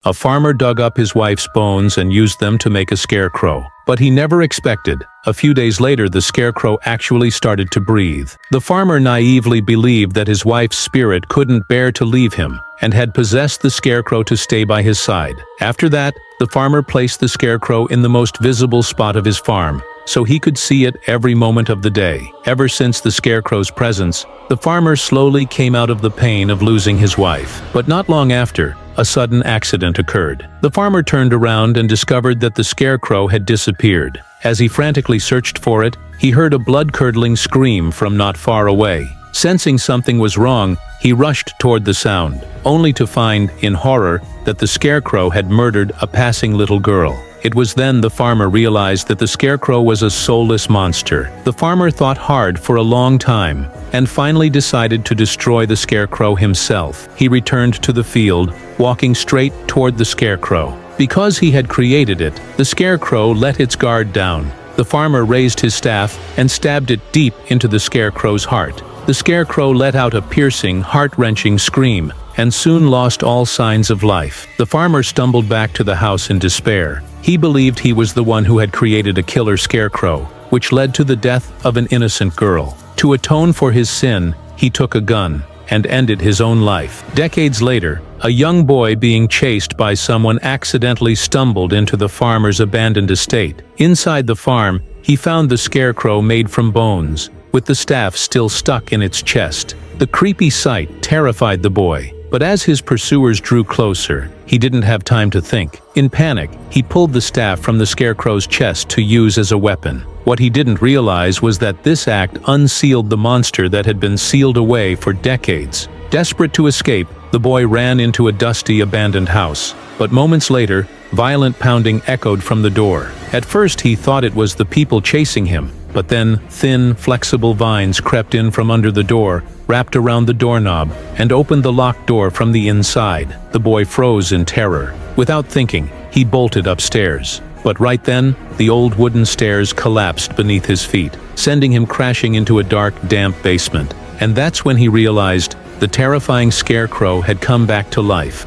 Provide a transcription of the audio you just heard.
A farmer dug up his wife's bones and used them to make a scarecrow. But he never expected. A few days later, the scarecrow actually started to breathe. The farmer naively believed that his wife's spirit couldn't bear to leave him, and had possessed the scarecrow to stay by his side. After that, the farmer placed the scarecrow in the most visible spot of his farm, so he could see it every moment of the day. Ever since the scarecrow's presence, the farmer slowly came out of the pain of losing his wife. But not long after, a sudden accident occurred. The farmer turned around and discovered that the scarecrow had disappeared. As he frantically searched for it, he heard a blood-curdling scream from not far away. Sensing something was wrong, he rushed toward the sound, only to find, in horror, that the scarecrow had murdered a passing little girl. It was then the farmer realized that the scarecrow was a soulless monster. The farmer thought hard for a long time, and finally decided to destroy the scarecrow himself. He returned to the field, walking straight toward the scarecrow. Because he had created it, the scarecrow let its guard down. The farmer raised his staff and stabbed it deep into the scarecrow's heart. The scarecrow let out a piercing, heart-wrenching scream, and soon lost all signs of life. The farmer stumbled back to the house in despair. He believed he was the one who had created a killer scarecrow, which led to the death of an innocent girl. To atone for his sin, he took a gun and ended his own life. Decades later, a young boy being chased by someone accidentally stumbled into the farmer's abandoned estate. Inside the farm, he found the scarecrow made from bones, with the staff still stuck in its chest. The creepy sight terrified the boy, but as his pursuers drew closer, he didn't have time to think. In panic, he pulled the staff from the scarecrow's chest to use as a weapon. What he didn't realize was that this act unsealed the monster that had been sealed away for decades. Desperate to escape, the boy ran into a dusty, abandoned house. But moments later, violent pounding echoed from the door. At first, he thought it was the people chasing him, but then thin, flexible vines crept in from under the door, wrapped around the doorknob, and opened the locked door from the inside. The boy froze in terror. Without thinking, he bolted upstairs. But right then, the old wooden stairs collapsed beneath his feet, sending him crashing into a dark, damp basement. And that's when he realized the terrifying scarecrow had come back to life.